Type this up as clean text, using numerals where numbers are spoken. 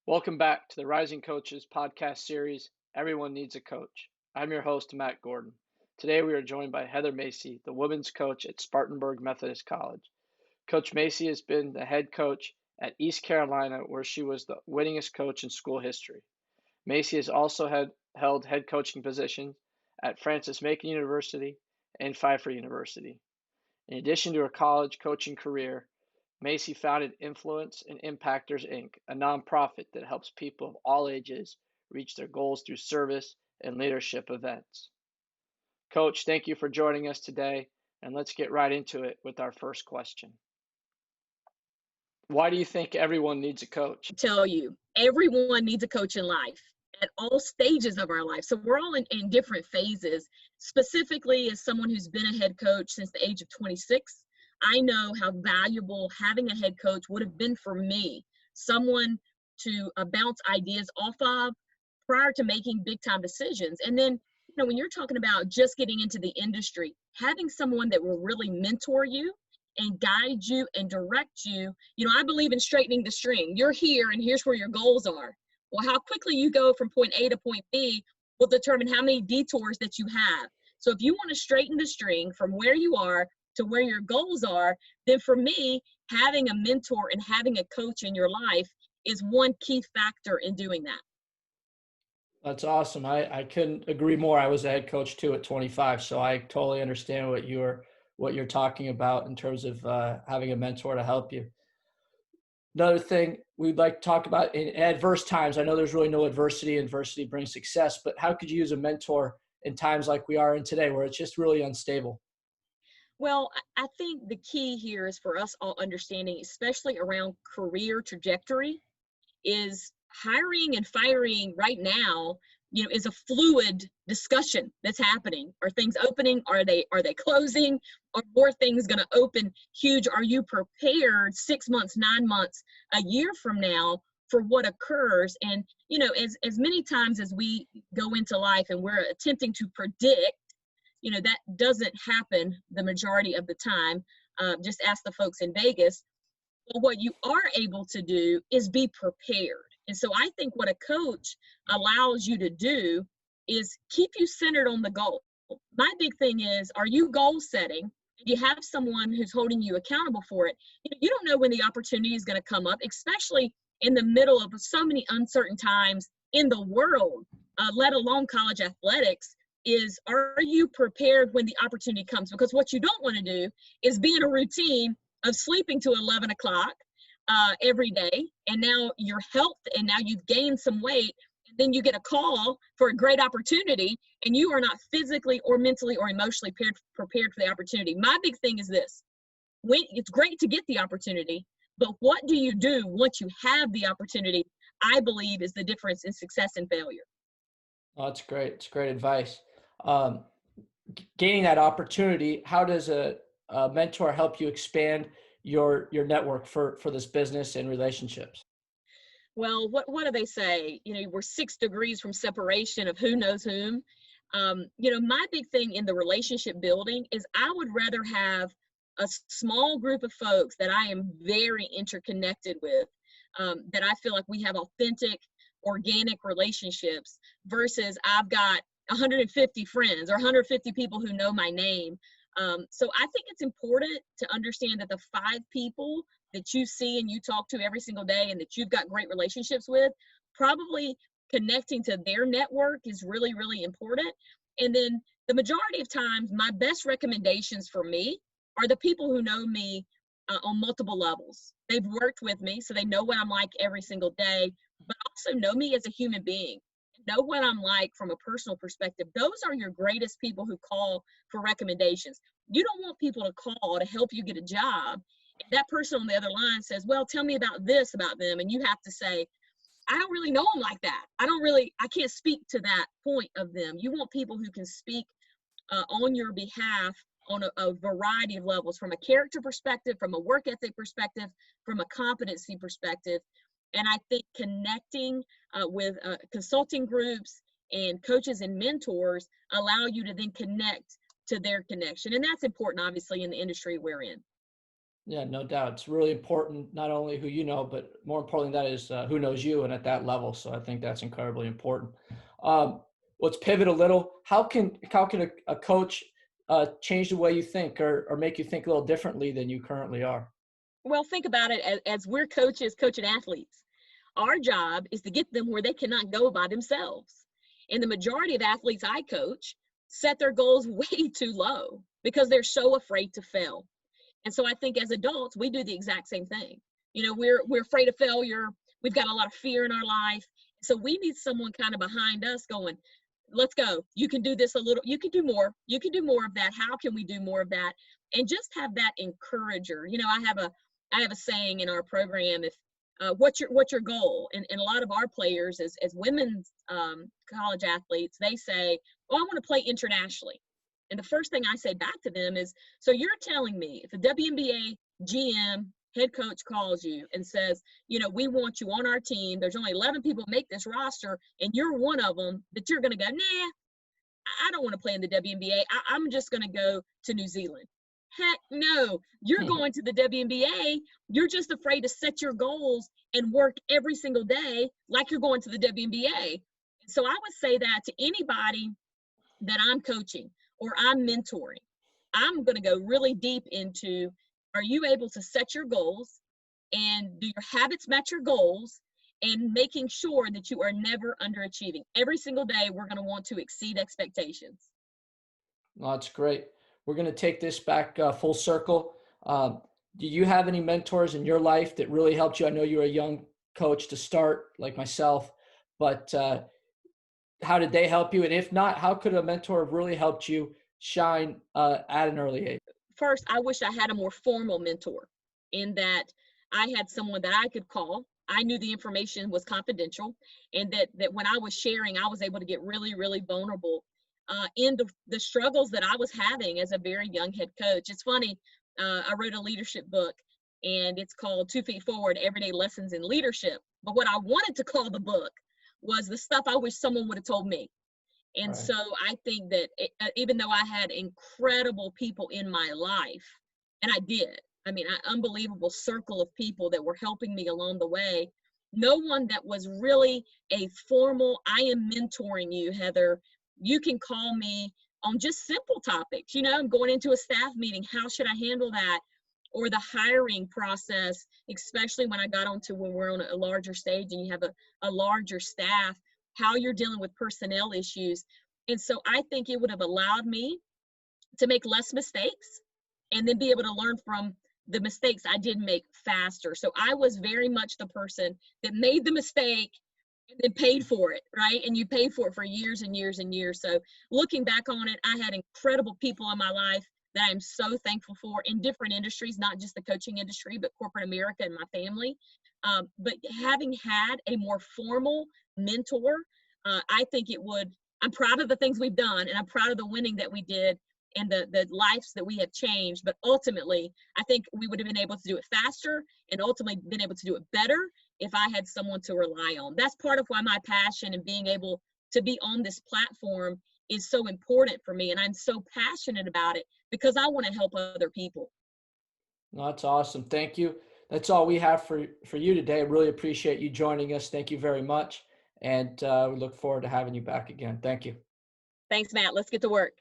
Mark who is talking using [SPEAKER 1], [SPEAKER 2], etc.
[SPEAKER 1] Welcome back to the Rising Coaches podcast series, Everyone Needs a Coach. I'm your host, Matt Gordon. Today we are joined by Heather Macy, the women's coach at Spartanburg Methodist College. Coach Macy has been the head coach at East Carolina, where she was the winningest coach in school history. Macy has also held head coaching positions at Francis-Macon University and Pfeiffer University. In addition to her college coaching career, Macy founded Influence and Impactors, Inc., a nonprofit that helps people of all ages reach their goals through service and leadership events. Coach, thank you for joining us today, and let's get right into it with our first question. Why do you think everyone needs a coach?
[SPEAKER 2] Tell you, everyone needs a coach in life at all stages of our life. So we're all in different phases. Specifically, as someone who's been a head coach since the age of 26, I know how valuable having a head coach would have been for me, someone to bounce ideas off of prior to making big time decisions. And then, when you're talking about just getting into the industry, having someone that will really mentor you and guide you and direct you. I believe in straightening the string. You're here and here's where your goals are. Well, how quickly you go from point A to point B will determine how many detours that you have. So if you want to straighten the string from where you are to where your goals are, then for me, having a mentor and having a coach in your life is one key factor in doing that.
[SPEAKER 1] That's awesome. I couldn't agree more. I was a head coach too at 25, so I totally understand what you're talking about in terms of having a mentor to help you. Another thing we'd like to talk about in adverse times. I know there's really no adversity. Adversity brings success, but how could you use a mentor in times like we are in today where it's just really unstable?
[SPEAKER 2] Well, I think the key here is for us all understanding, especially around career trajectory, is hiring and firing right now, is a fluid discussion that's happening. Are things opening? Are they closing? Are more things going to open huge? Are you prepared 6 months, 9 months, a year from now for what occurs? And, as many times as we go into life and we're attempting to predict, that doesn't happen the majority of the time. Just ask the folks in Vegas. But what you are able to do is be prepared. And so I think what a coach allows you to do is keep you centered on the goal. My big thing is, are you goal setting? You have someone who's holding you accountable for it. You don't know when the opportunity is going to come up, especially in the middle of so many uncertain times in the world, let alone college athletics. Are you prepared when the opportunity comes? Because what you don't want to do is be in a routine of sleeping to 11 o'clock every day, and now your health, and now you've gained some weight, and then you get a call for a great opportunity, and you are not physically or mentally or emotionally prepared for the opportunity. My big thing is this: it's great to get the opportunity, but what do you do once you have the opportunity? I believe is the difference in success and failure.
[SPEAKER 1] Oh, that's great. It's great advice. Gaining that opportunity, how does a mentor help you expand your network for this business and relationships?
[SPEAKER 2] Well, what do they say? We're 6 degrees from separation of who knows whom. My big thing in the relationship building is I would rather have a small group of folks that I am very interconnected with, that I feel like we have authentic, organic relationships, versus I've got 150 friends or 150 people who know my name. So I think it's important to understand that the 5 people that you see and you talk to every single day and that you've got great relationships with, probably connecting to their network is really, really important. And then the majority of times, my best recommendations for me are the people who know me on multiple levels. They've worked with me, so they know what I'm like every single day, but also know me as a human being, know what I'm like from a personal perspective. Those are your greatest people who call for recommendations. You don't want people to call to help you get a job, and that person on the other line says, well, tell me about this about them, and you have to say, I don't really know them like that. I can't speak to that point of them. You want people who can speak on your behalf on a variety of levels, from a character perspective, from a work ethic perspective, from a competency perspective. And I think connecting with consulting groups and coaches and mentors allow you to then connect to their connection. And that's important, obviously, in the industry we're in.
[SPEAKER 1] Yeah, no doubt. It's really important, not only who you know, but more importantly, that is who knows you and at that level. So I think that's incredibly important. Um, let's pivot a little. How can a coach change the way you think or make you think a little differently than you currently are?
[SPEAKER 2] Well, think about it as we're coaches coaching athletes. Our job is to get them where they cannot go by themselves. And the majority of athletes I coach set their goals way too low because they're so afraid to fail. And so I think as adults, we do the exact same thing. We're afraid of failure. We've got a lot of fear in our life. So we need someone kind of behind us going, let's go. You can do this a little, you can do more. You can do more of that. How can we do more of that? And just have that encourager. I have a saying in our program, if what's your goal? And a lot of our players as women's college athletes, they say, oh, I want to play internationally. And the first thing I say back to them is, so you're telling me if a WNBA GM head coach calls you and says, we want you on our team, there's only 11 people make this roster, and you're one of them, that you're going to go, nah, I don't want to play in the WNBA. I'm just going to go to New Zealand. Heck no, you're going to the WNBA. You're just afraid to set your goals and work every single day like you're going to the WNBA. So I would say that to anybody that I'm coaching or I'm mentoring, I'm going to go really deep into, are you able to set your goals and do your habits match your goals, and making sure that you are never underachieving. Every single day, we're going to want to exceed expectations.
[SPEAKER 1] Well, that's great. We're going to take this back full circle. Do you have any mentors in your life that really helped you? I know you were a young coach to start, like myself, but how did they help you? And if not, how could a mentor have really helped you shine at an early age?
[SPEAKER 2] First, I wish I had a more formal mentor, in that I had someone that I could call. I knew the information was confidential, and that when I was sharing, I was able to get really, really vulnerable in the struggles that I was having as a very young head coach. It's funny, I wrote a leadership book, and it's called 2 Feet Forward, Everyday Lessons in Leadership. But what I wanted to call the book was the stuff I wish someone would have told me. And
[SPEAKER 1] Right.
[SPEAKER 2] so I think that even though I had incredible people in my life, and I did, I mean, an unbelievable circle of people that were helping me along the way, no one that was really a formal, I am mentoring you, Heather. You can call me on just simple topics. I'm going into a staff meeting. How should I handle that? Or the hiring process, especially when I got onto when we're on a larger stage and you have a larger staff, how you're dealing with personnel issues. And so I think it would have allowed me to make less mistakes and then be able to learn from the mistakes I did make faster. So I was very much the person that made the mistake and then paid for it, right? And you paid for it for years and years and years. So looking back on it, I had incredible people in my life that I'm so thankful for in different industries, not just the coaching industry, but corporate America and my family. But having had a more formal mentor, I think I'm proud of the things we've done, and I'm proud of the winning that we did and the lives that we have changed. But ultimately, I think we would have been able to do it faster and ultimately been able to do it better if I had someone to rely on. That's part of why my passion and being able to be on this platform is so important for me. And I'm so passionate about it because I want to help other people.
[SPEAKER 1] No, that's awesome. Thank you. That's all we have for you today. I really appreciate you joining us. Thank you very much. And we look forward to having you back again. Thank you.
[SPEAKER 2] Thanks, Matt. Let's get to work.